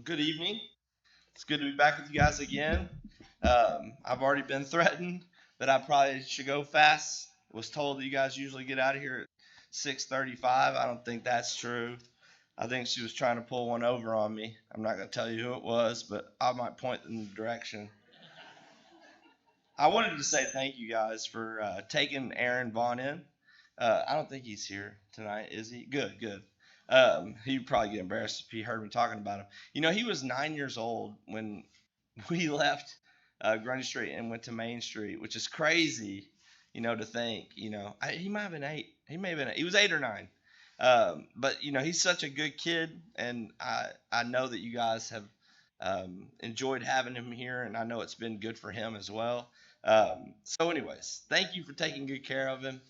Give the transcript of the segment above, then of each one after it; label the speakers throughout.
Speaker 1: Good evening. It's good to be back with you guys again. I've already been threatened that I probably should go fast. Was told that you guys usually get out of here at 6:35. I don't think that's true. I think she was trying to pull one over on me. I'm not going to tell you who it was, but I might point in the direction. I wanted to say thank you guys for taking Aaron Vaughn in. I don't think he's here tonight, is he? Good, good. He'd probably get embarrassed if he heard me talking about him. He was 9 years old when we left Grundy Street and went to Main Street, which is crazy, to think. He might have been 8. He may have been 8. He was 8 or 9. But he's such a good kid, and I know that you guys have enjoyed having him here, and I know it's been good for him as well. Anyways, thank you for taking good care of him.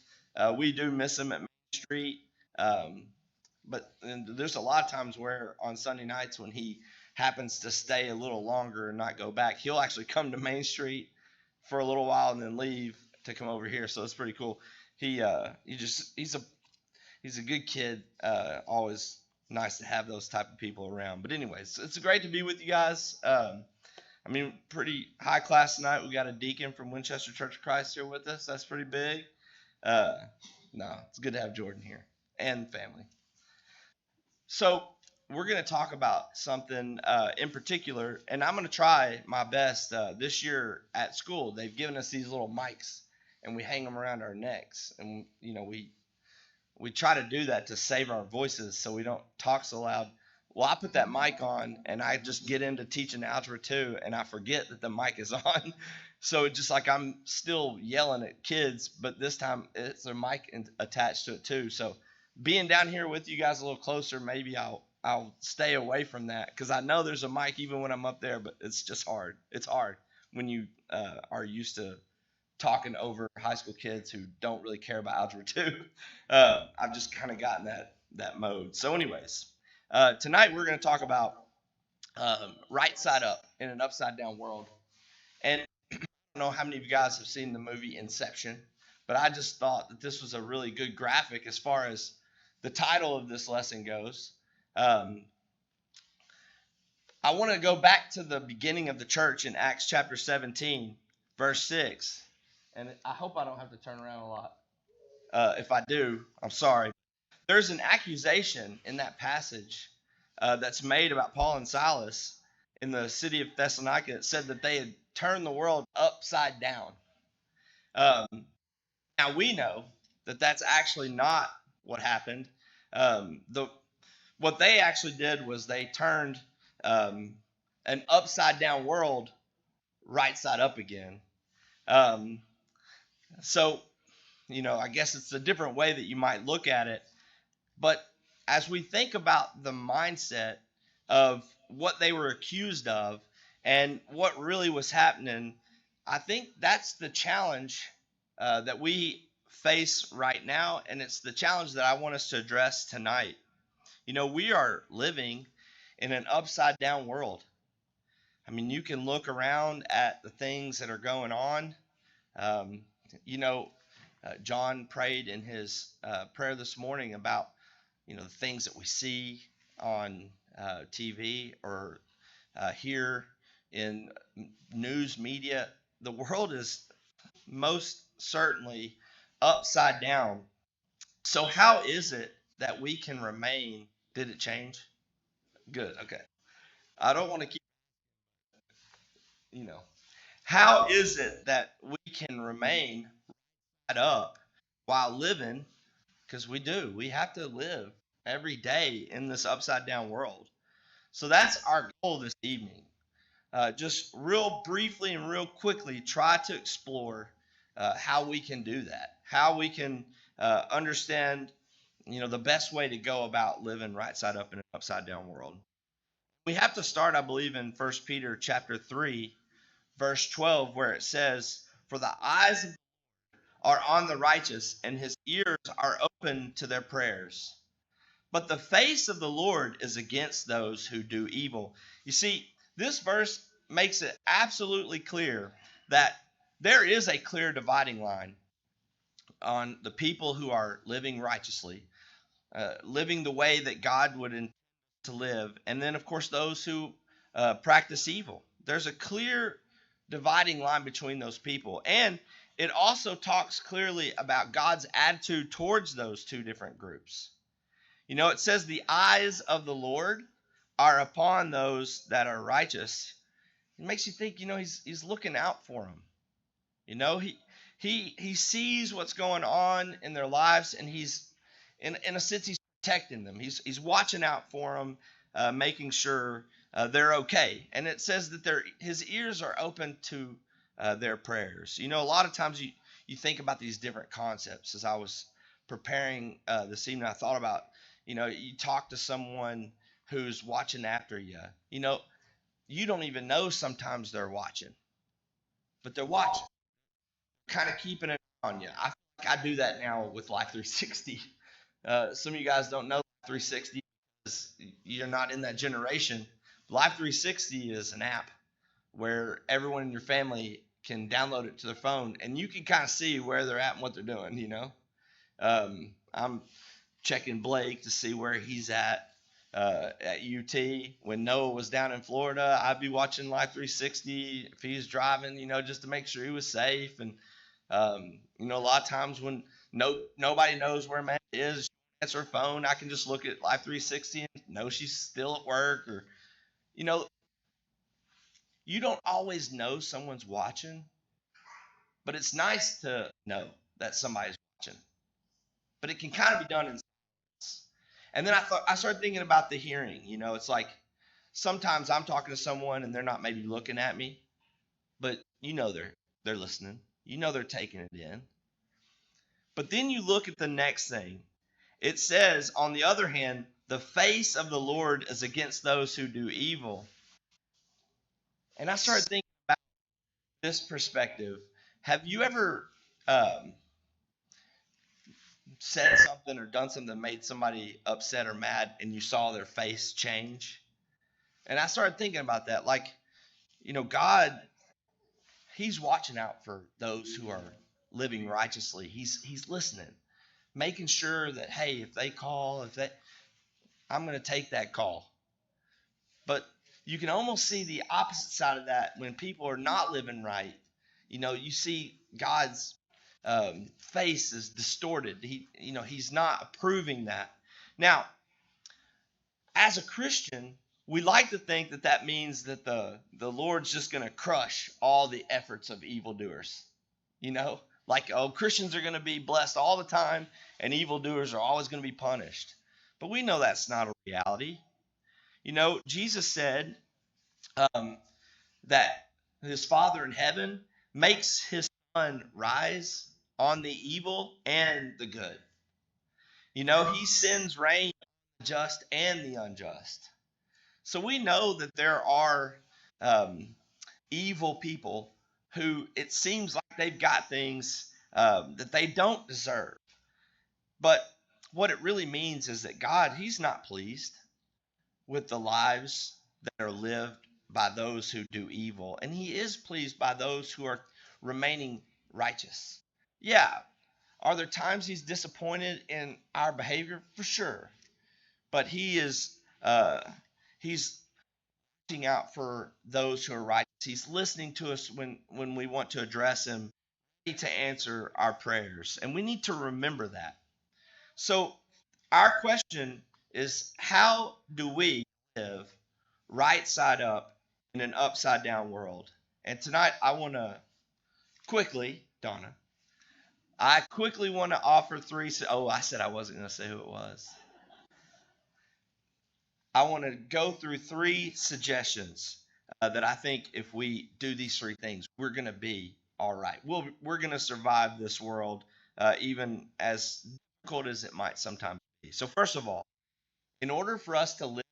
Speaker 1: We do miss him at Main Street. Um, and there's a lot of times where on Sunday nights when he happens to stay a little longer and not go back, he'll actually come to Main Street for a little while and then leave to come over here. So it's pretty cool. He's a good kid. Always nice to have those type of people around. But anyways, it's great to be with you guys. Pretty high class tonight. We got a deacon from Winchester Church of Christ here with us. That's pretty big. Uh, no, it's good to have Jordan here and family. So we're going to talk about something in particular, and I'm going to try my best this year at school. They've given us these little mics, and we hang them around our necks, and we try to do that to save our voices so we don't talk so loud. Well, I put that mic on, and I just get into teaching Algebra 2, and I forget that the mic is on. So it's just like I'm still yelling at kids, but this time it's a mic attached to it too. So being down here with you guys a little closer, maybe I'll stay away from that because I know there's a mic even when I'm up there, but it's just hard. It's hard when you are used to talking over high school kids who don't really care about Algebra 2. I've just kind of gotten that mode. So anyways, tonight we're going to talk about right side up in an upside down world. And I don't know how many of you guys have seen the movie Inception, but I just thought that this was a really good graphic as far as the title of this lesson goes. Um, I want to go back to the beginning of the church in Acts chapter 17, verse 6. And I hope I don't have to turn around a lot. If I do, I'm sorry. There's an accusation in that passage that's made about Paul and Silas in the city of Thessalonica. It said that they had turned the world upside down. Um, Now we know that that's actually not what happened. What they actually did was they turned um, an upside down world right side up again. Um, so I guess it's a different way that you might look at it. But as we think about the mindset of what they were accused of and what really was happening, I think that's the challenge that we face right now, and it's the challenge that I want us to address tonight. We are living in an upside down world. You can look around at the things that are going on. Um, John prayed in his prayer this morning about the things that we see on TV or here in news media. The world is most certainly upside down. So how is it that we can remain? Did it change? Good. Okay. I don't want to keep, you know. How is it that we can remain right up while living? Because we do. We have to live every day in this upside down world. So that's our goal this evening. Just real briefly and real quickly, try to explore how we can do that, how we can understand, the best way to go about living right side up in an upside down world. We have to start, I believe, in 1 Peter chapter 3, verse 12, where it says, "For the eyes are on the righteous, and his ears are open to their prayers. But the face of the Lord is against those who do evil." You see, this verse makes it absolutely clear that there is a clear dividing line on the people who are living righteously, living the way that God would intend to live, and then, of course, those who practice evil. There's a clear dividing line between those people. And it also talks clearly about God's attitude towards those two different groups. It says the eyes of the Lord are upon those that are righteous. It makes you think, he's looking out for them. He sees what's going on in their lives, and he's in a sense he's protecting them. He's watching out for them, making sure they're okay. And it says that his ears are open to their prayers. A lot of times you think about these different concepts. As I was preparing this evening, I thought about you talk to someone who's watching after you. You don't even know sometimes they're watching, but they're watching, kind of keeping it on you. I feel like I do that now with Life 360. Some of you guys don't know Life 360 because you're not in that generation. Life 360 is an app where everyone in your family can download it to their phone, and you can kind of see where they're at and what they're doing. I'm checking Blake to see where he's at UT. When Noah was down in Florida, I'd be watching Life 360 if he's driving, just to make sure he was safe. And a lot of times when nobody knows where Matt is, she answer her phone, I can just look at Life 360 and know she's still at work. Or you don't always know someone's watching, but it's nice to know that somebody's watching. But it can kind of be done in silence. And then I started thinking about the hearing. It's like sometimes I'm talking to someone and they're not maybe looking at me, but they're listening. They're taking it in. But then you look at the next thing. It says, on the other hand, the face of the Lord is against those who do evil. And I started thinking about this perspective. Have you ever said something or done something that made somebody upset or mad and you saw their face change? And I started thinking about that. Like, God, he's watching out for those who are living righteously. He's listening, making sure that, hey, if they call, I'm going to take that call. But you can almost see the opposite side of that when people are not living right. You see God's face is distorted. He's not approving that. Now, as a Christian, we like to think that means that the Lord's just going to crush all the efforts of evildoers. Like, Christians are going to be blessed all the time and evildoers are always going to be punished. But we know that's not a reality. Jesus said that his Father in heaven makes his sun rise on the evil and the good. He sends rain on the just and the unjust. So we know that there are evil people who it seems like they've got things that they don't deserve. But what it really means is that God, he's not pleased with the lives that are lived by those who do evil. And he is pleased by those who are remaining righteous. Yeah. Are there times he's disappointed in our behavior? For sure. But he's watching out for those who are righteous. He's listening to us when we want to address him, ready to answer our prayers. And we need to remember that. So our question is, how do we live right side up in an upside down world? And tonight I want to quickly, Donna, I quickly want to offer three. Oh, I said I wasn't going to say who it was. I want to go through three suggestions that I think if we do these three things, we're going to be all right. We're going to survive this world, even as difficult as it might sometimes be. So first of all, in order for us to live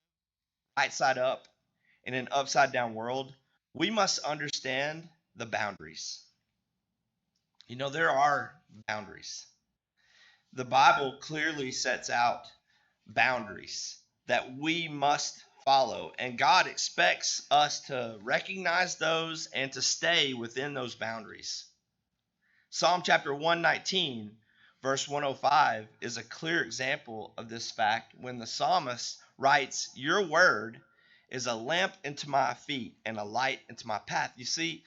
Speaker 1: right side up in an upside down world, we must understand the boundaries. There are boundaries. The Bible clearly sets out boundaries that we must follow, and God expects us to recognize those and to stay within those boundaries. Psalm chapter 119, verse 105 is a clear example of this fact when the psalmist writes, "Your word is a lamp into my feet and a light into my path. You see,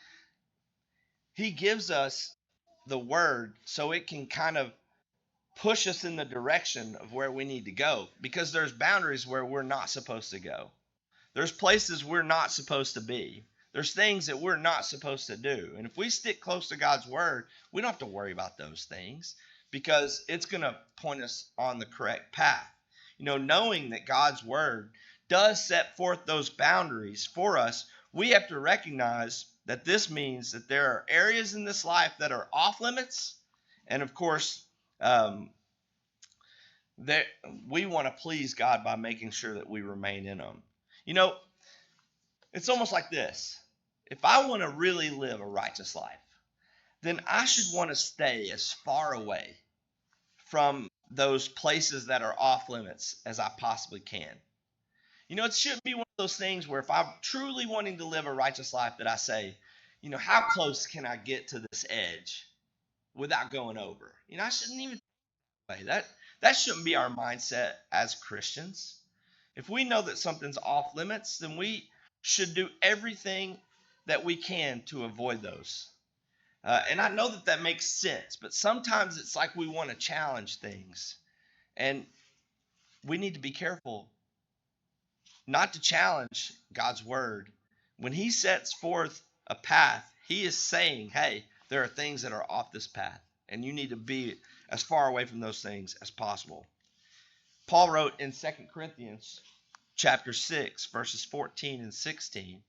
Speaker 1: he gives us the word so it can kind of push us in the direction of where we need to go, because there's boundaries where we're not supposed to go. There's places we're not supposed to be. There's things that we're not supposed to do. And if we stick close to God's word, we don't have to worry about those things, because it's going to point us on the correct path. Knowing that God's word does set forth those boundaries for us, we have to recognize that this means that there are areas in this life that are off limits. And of course, um, that we want to please God by making sure that we remain in them. You know, it's almost like this. If I want to really live a righteous life, then I should want to stay as far away from those places that are off limits as I possibly can. It shouldn't be one of those things where if I'm truly wanting to live a righteous life that I say, how close can I get to this edge without going over? I shouldn't even say that. That shouldn't be our mindset as Christians. If we know that something's off limits, then we should do everything that we can to avoid those. And I know that that makes sense, but sometimes it's like we want to challenge things. And we need to be careful not to challenge God's word. When he sets forth a path, he is saying, hey, there are things that are off this path, and you need to be as far away from those things as possible. Paul wrote in 2 Corinthians chapter 6, verses 14 and 16,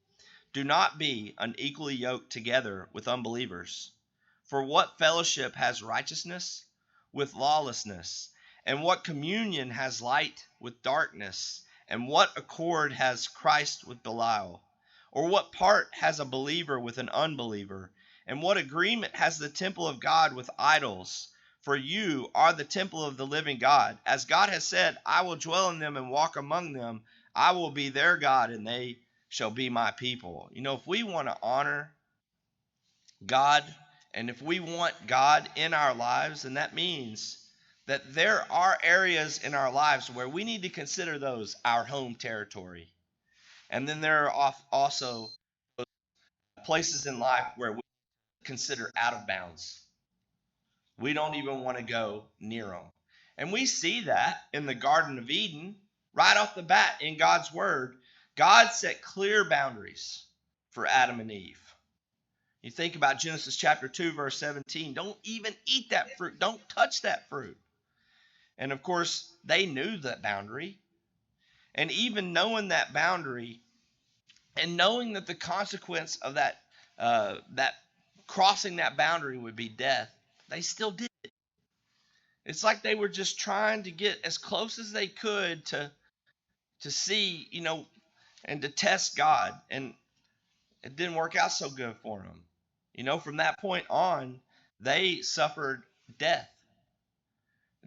Speaker 1: do not be unequally yoked together with unbelievers. For what fellowship has righteousness with lawlessness? And what communion has light with darkness? And what accord has Christ with Belial? Or what part has a believer with an unbeliever? And what agreement has the temple of God with idols? For you are the temple of the living God. As God has said, I will dwell in them and walk among them. I will be their God, and they shall be my people. If we want to honor God, and if we want God in our lives, then that means that there are areas in our lives where we need to consider those our home territory. And then there are also places in life where we consider out of bounds. We don't even want to go near them. And we see that in the Garden of Eden, right off the bat in God's word. God set clear boundaries for Adam and Eve. You think about Genesis chapter 2, verse 17. Don't even eat that fruit. Don't touch that fruit. And of course, they knew that boundary. And even knowing that boundary and knowing that the consequence of that crossing that boundary would be death, they still did it. It's like they were just trying to get as close as they could to see, and to test God. And it didn't work out so good for them. From that point on, they suffered death.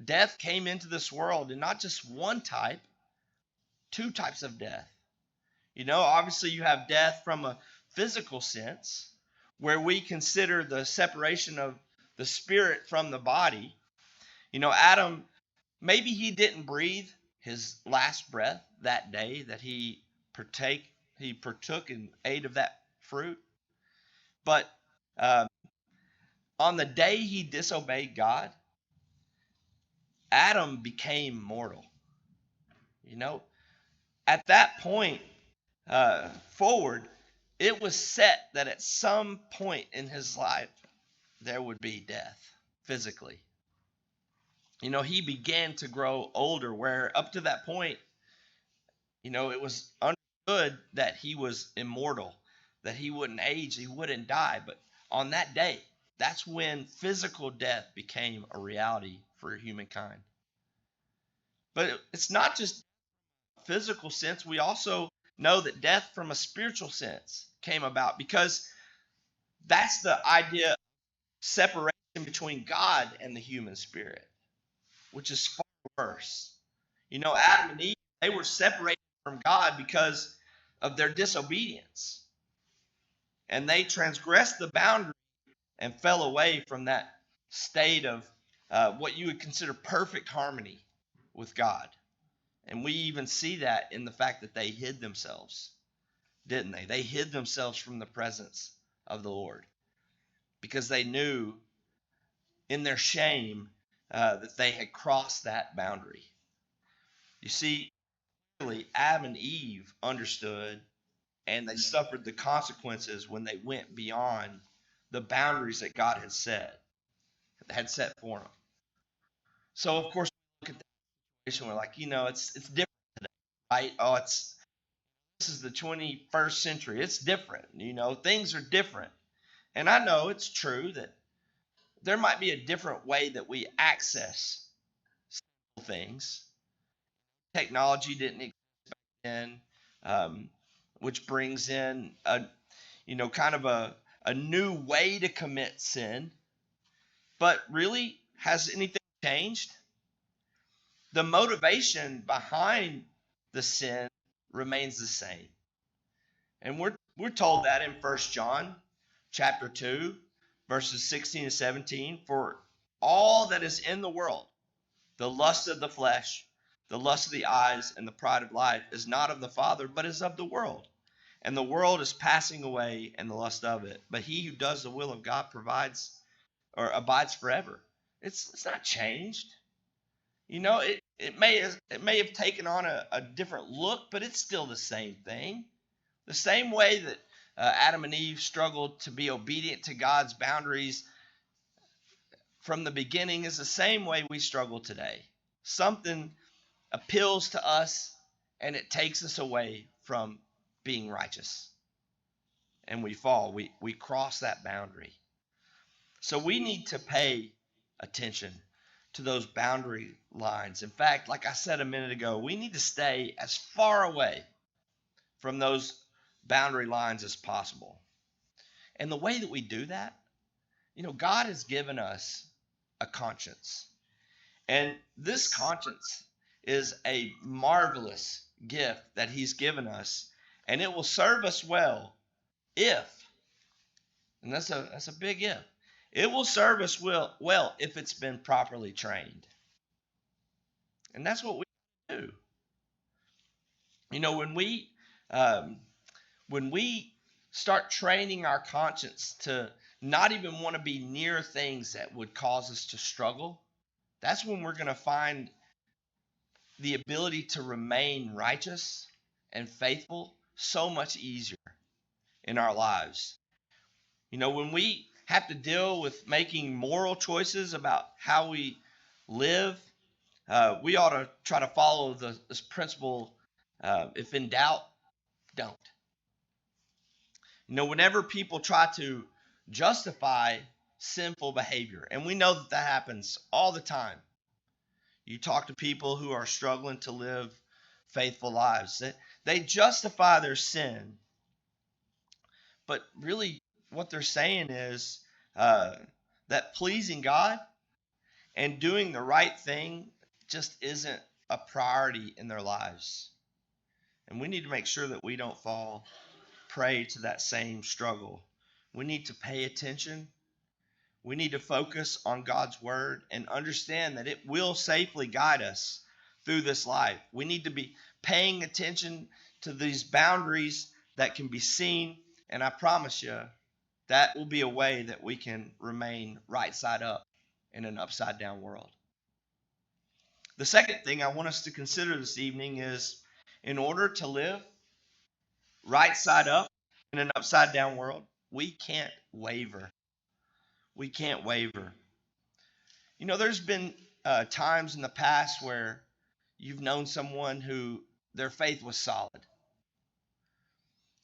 Speaker 1: Death came into this world, and not just one type, two types of death. Obviously you have death from a physical sense, where we consider the separation of the spirit from the body. Adam, maybe he didn't breathe his last breath that day that he partook and ate of that fruit. But on the day he disobeyed God, Adam became mortal. At that point forward, it was set that at some point in his life there would be death physically. He began to grow older, where up to that point, it was understood that he was immortal, that he wouldn't age, he wouldn't die. But on that day, that's when physical death became a reality for humankind. But it's not just physical sense. We also know that death from a spiritual sense came about, because that's the idea of separation between God and the human spirit, which is far worse. Adam and Eve, they were separated from God because of their disobedience. And they transgressed the boundary and fell away from that state of what you would consider perfect harmony with God. And we even see that in the fact that they hid themselves. didn't they? They hid themselves from the presence of the Lord because they knew in their shame that they had crossed that boundary. You see, clearly, Adam and Eve understood and they suffered the consequences when they went beyond the boundaries that God had set for them. So, of course, we look at that situation, we're like, it's different, right? Oh, this is the 21st century. It's different. Things are different. And I know it's true that there might be a different way that we access things. Technology didn't exist then, um, which brings in kind of a new way to commit sin. But really, has anything changed? The motivation behind the sin remains the same. And we're told that in 1 John chapter 2, verses 16 and 17. For all that is in the world, the lust of the flesh, the lust of the eyes, and the pride of life is not of the Father, but is of the world. And the world is passing away and the lust of it. But he who does the will of God provides or abides forever. It's not changed. It may have taken on a different look, but it's still the same thing. The same way that Adam and Eve struggled to be obedient to God's boundaries from the beginning is the same way we struggle today. Something appeals to us and it takes us away from being righteous. And we fall. We cross that boundary. So we need to pay attention to those boundary lines. In fact, like I said a minute ago, we need to stay as far away from those boundary lines as possible. And the way that we do that, God has given us a conscience. And this conscience is a marvelous gift that he's given us, and it will serve us well if, and that's a big if, it will serve us well if it's been properly trained. And that's what we do. When um, we start training our conscience to not even want to be near things that would cause us to struggle, that's when we're going to find the ability to remain righteous and faithful so much easier in our lives. When we have to deal with making moral choices about how we live, we ought to try to follow this principle, if in doubt, don't. Whenever people try to justify sinful behavior, and we know that happens all the time. You talk to people who are struggling to live faithful lives. They justify their sin, but really what they're saying is that pleasing God and doing the right thing just isn't a priority in their lives. And we need to make sure that we don't fall prey to that same struggle. We need to pay attention. We need to focus on God's word and understand that it will safely guide us through this life. We need to be paying attention to these boundaries that can be seen, and I promise you that will be a way that we can remain right side up in an upside down world. The second thing I want us to consider this evening is, in order to live right side up in an upside down world, we can't waver. We can't waver. There's been times in the past where you've known someone who their faith was solid.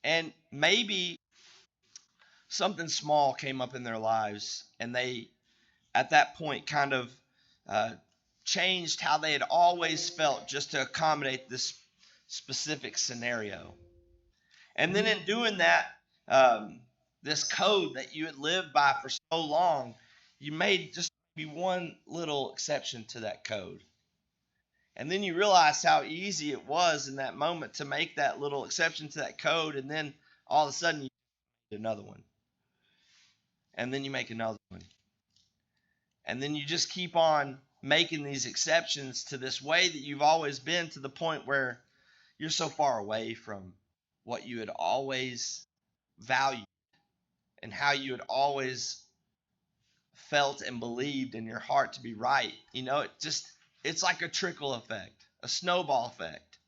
Speaker 1: And maybe something small came up in their lives, and they, at that point, kind of uh, changed how they had always felt just to accommodate this specific scenario. And then in doing that, this code that you had lived by for so long, you made just be one little exception to that code. And then you realize how easy it was in that moment to make that little exception to that code, and then all of a sudden you make another one. And then you make another one. And then you just keep on making these exceptions to this way that you've always been, to the point where you're so far away from what you had always valued and how you had always felt and believed in your heart to be right. It's like a trickle effect, a snowball effect.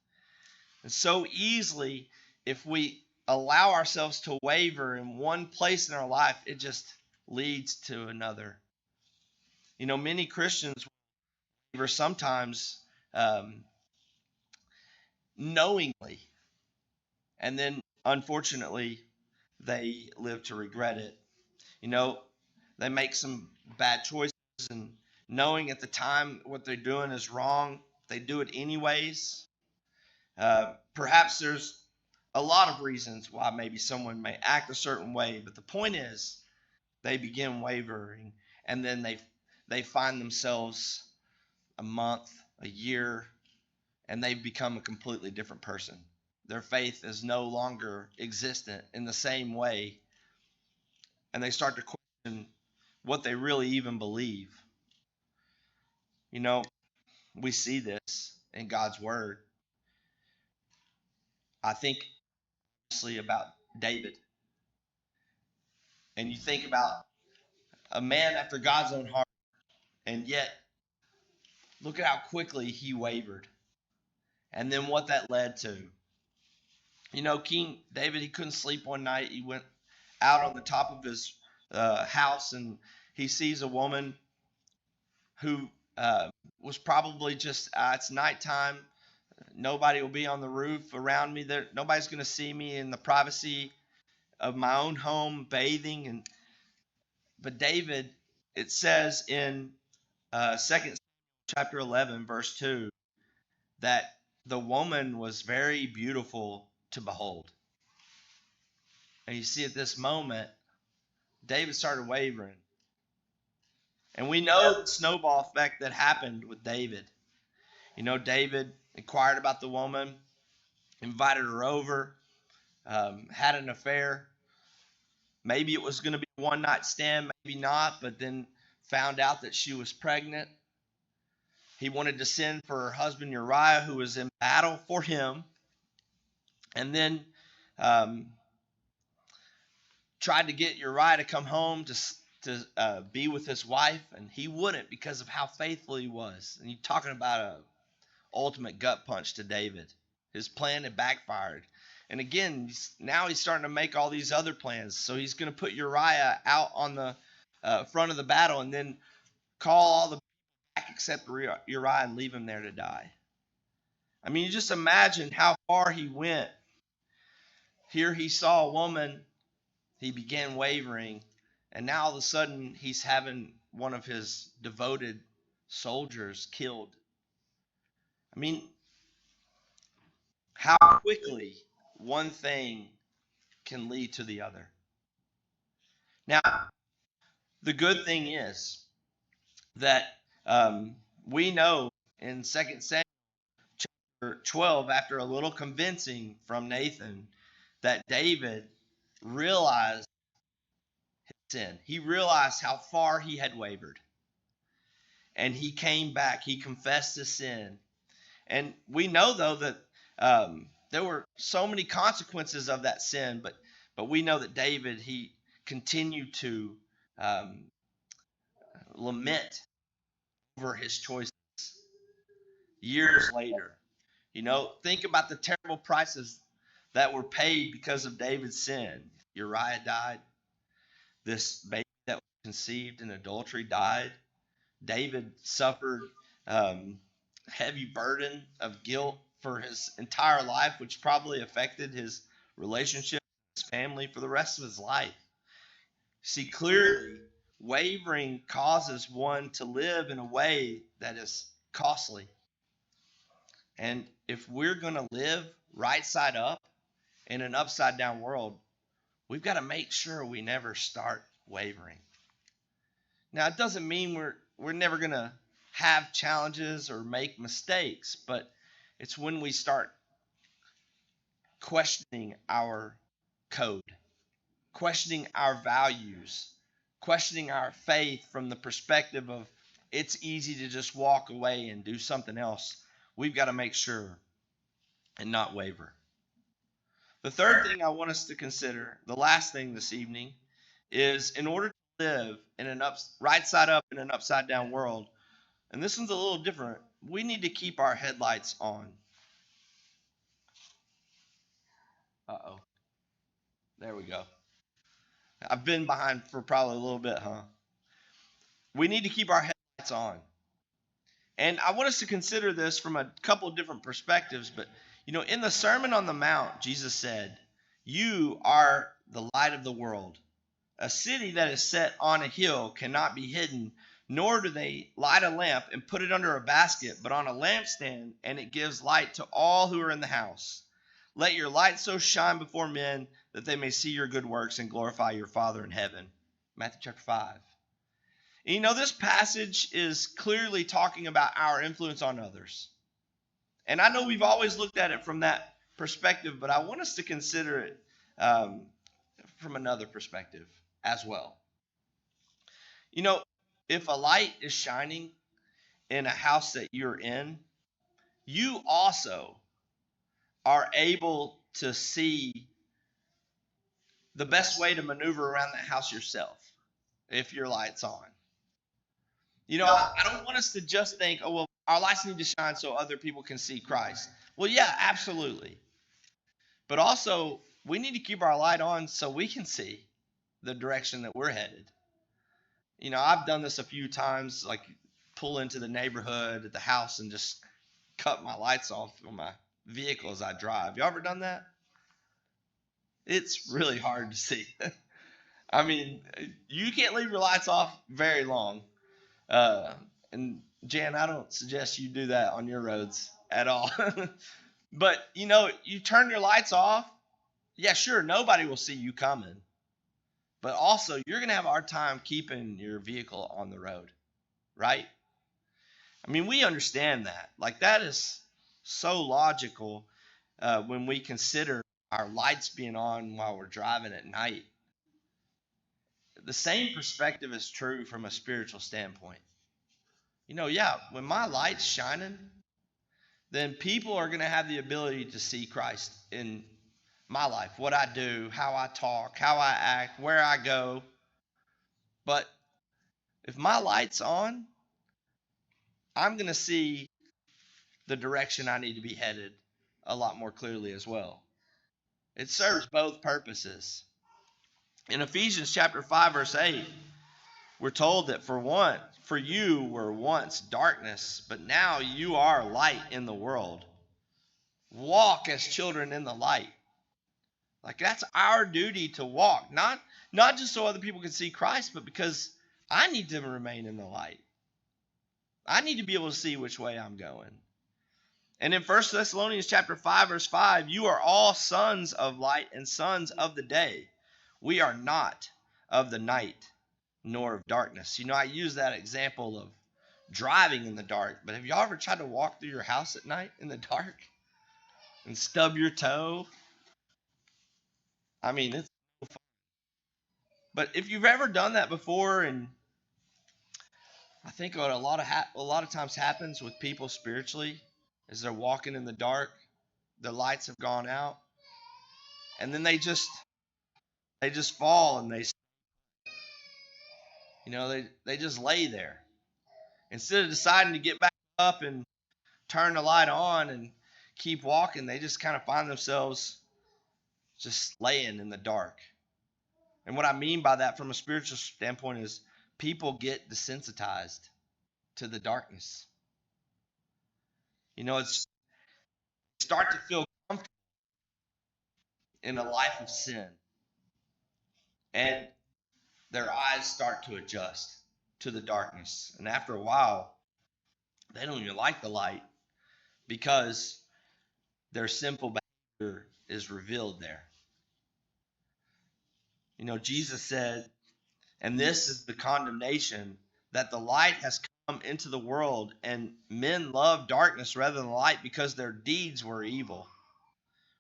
Speaker 1: And so easily, if we allow ourselves to waver in one place in our life, it just leads to another. Many Christians waver sometimes um, knowingly, and then unfortunately, they live to regret it. You know, they make some bad choices, and knowing at the time what they're doing is wrong, they do it anyways. Perhaps there's a lot of reasons why maybe someone may act a certain way, but the point is they begin wavering, and then they find themselves a month, a year, and they become a completely different person. Their faith is no longer existent in the same way, and they start to question what they really even believe. You know, we see this in God's word. I think honestly about David, and you think about a man after God's own heart, and yet look at how quickly he wavered, and then what that led to. King David, he couldn't sleep one night. He went out on the top of his house, and he sees a woman who was probably just, it's nighttime. Nobody will be on the roof around me. Nobody's going to see me in the privacy of my own home bathing. But David, it says in 2 chapter 11, verse 2, that the woman was very beautiful to behold. And you see at this moment, David started wavering. And we know the snowball effect that happened with David. David inquired about the woman, invited her over, had an affair. Maybe it was going to be a one night stand, maybe not, but then found out that she was pregnant. He wanted to send for her husband Uriah, who was in battle for him, and then tried to get Uriah to come home to be with his wife, and he wouldn't because of how faithful he was. And you're talking about a ultimate gut punch to David. His plan had backfired. And again, now he's starting to make all these other plans. So he's going to put Uriah out on the front of the battle and then call all the back except Uriah and leave him there to die. I mean, you just imagine how far he went. Here he saw a woman, he began wavering, and now all of a sudden he's having one of his devoted soldiers killed. I mean, how quickly one thing can lead to the other. Now, the good thing is that we know in 2 Samuel chapter 12, after a little convincing from Nathan, that David realized his sin. He realized how far he had wavered. And he came back. He confessed his sin. And we know, though, that there were so many consequences of that sin, but we know that David, he continued to lament over his choices years later. Think about the terrible prices that were paid because of David's sin. Uriah died. This baby that was conceived in adultery died. David suffered heavy burden of guilt for his entire life, which probably affected his relationship with his family for the rest of his life. See, clearly, wavering causes one to live in a way that is costly. And if we're going to live right side up in an upside down world, we've got to make sure we never start wavering. Now, it doesn't mean we're never going to have challenges or make mistakes, but it's when we start questioning our code, questioning our values, questioning our faith from the perspective of it's easy to just walk away and do something else. We've got to make sure and not waver. The third thing I want us to consider, the last thing this evening, is in order to live in an right side up in an upside down world, and this one's a little different, we need to keep our headlights on. Uh-oh. There we go. I've been behind for probably a little bit, huh? We need to keep our headlights on. And I want us to consider this from a couple of different perspectives. But, in the Sermon on the Mount, Jesus said, "You are the light of the world. A city that is set on a hill cannot be hidden, nor do they light a lamp and put it under a basket, but on a lampstand, and it gives light to all who are in the house. Let your light so shine before men that they may see your good works and glorify your Father in heaven." Matthew chapter 5. And this passage is clearly talking about our influence on others. And I know we've always looked at it from that perspective, but I want us to consider it from another perspective as well. If a light is shining in a house that you're in, you also are able to see the best way to maneuver around that house yourself if your light's on. I don't want us to just think, oh, well, our lights need to shine so other people can see Christ. Well, yeah, absolutely. But also, we need to keep our light on so we can see the direction that we're headed. I've done this a few times, like pull into the neighborhood at the house and just cut my lights off on my vehicle as I drive. You ever done that? It's really hard to see. I mean, you can't leave your lights off very long. And Jan, I don't suggest you do that on your roads at all. But, you turn your lights off. Yeah, sure, nobody will see you coming. But also, you're going to have a hard time keeping your vehicle on the road, right? I mean, we understand that. Like, that is so logical when we consider our lights being on while we're driving at night. The same perspective is true from a spiritual standpoint. When my light's shining, then people are going to have the ability to see Christ in my life, what I do, how I talk, how I act, where I go. But if my light's on, I'm going to see the direction I need to be headed a lot more clearly as well. It serves both purposes. In Ephesians chapter 5, verse 8, we're told that for you were once darkness, but now you are light in the world. Walk as children in the light. Like, that's our duty to walk, not just so other people can see Christ, but because I need to remain in the light. I need to be able to see which way I'm going. And in 1 Thessalonians chapter 5, verse 5, you are all sons of light and sons of the day. We are not of the night nor of darkness. I use that example of driving in the dark, but have y'all ever tried to walk through your house at night in the dark and stub your toe? I mean, it's so fun. But if you've ever done that before, and I think what a lot of times happens with people spiritually is they're walking in the dark, the lights have gone out, and then they just fall and they just lay there instead of deciding to get back up and turn the light on and keep walking. They just kind of find themselves just laying in the dark. And what I mean by that from a spiritual standpoint is people get desensitized to the darkness. It's start to feel comfortable in a life of sin, and their eyes start to adjust to the darkness. And after a while, they don't even like the light because their sinful behavior is revealed there. Jesus said, and this is the condemnation, that the light has come into the world, and men love darkness rather than light because their deeds were evil.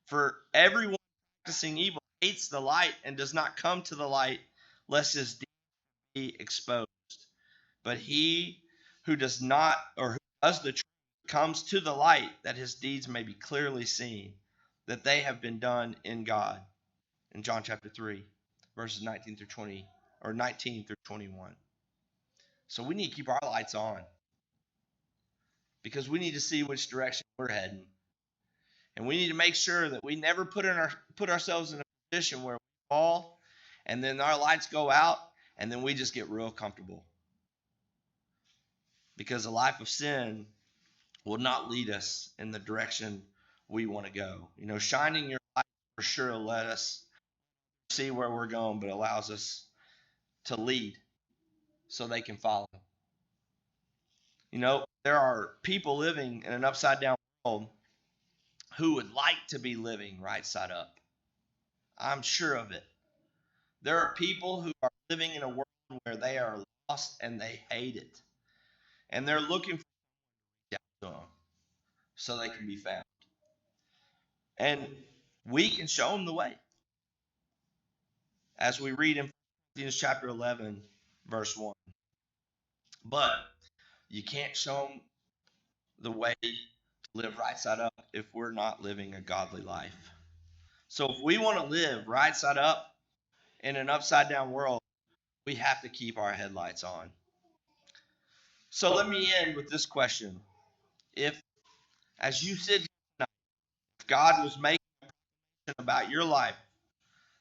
Speaker 1: For everyone practicing evil hates the light and does not come to the light, lest his deeds be exposed. But he who does not, or who does the truth, comes to the light, that his deeds may be clearly seen, that they have been done in God in John chapter 3, verses 19 through 20, or 19 through 21. So we need to keep our lights on because we need to see which direction we're heading. And we need to make sure that we never put ourselves in a position where we fall and then our lights go out and then we just get real comfortable. Because a life of sin will not lead us in the direction we want to go. You know, shining your light for sure will let us see where we're going, but allows us to lead so they can follow. You know, there are people living in an upside down world who would like to be living right side up. I'm sure of it. There are people who are living in a world where they are lost and they hate it. And they're looking for them so they can be found. And we can show them the way. As we read in Corinthians chapter 11, verse 1. But you can't show them the way to live right side up if we're not living a godly life. So if we want to live right side up in an upside down world, we have to keep our headlights on. So let me end with this question. If, as you sit here tonight, if God was making a prediction about your life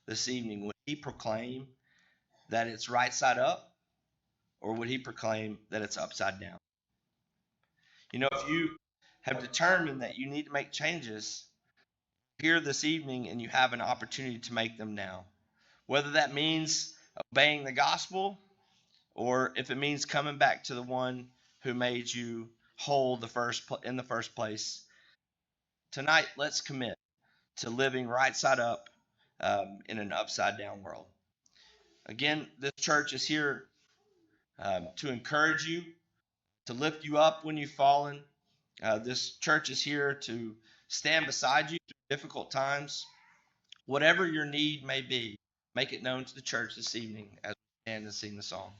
Speaker 1: this evening, would he proclaim that it's right side up, or would he proclaim that it's upside down? You know, if you have determined that you need to make changes here this evening and you have an opportunity to make them now, whether that means obeying the gospel or if it means coming back to the one who made you whole in the first place. Tonight, let's commit to living right side up in an upside down world. Again, this church is here to encourage you, to lift you up when you've fallen. This church is here to stand beside you through difficult times. Whatever your need may be, make it known to the church this evening as we stand and sing the song.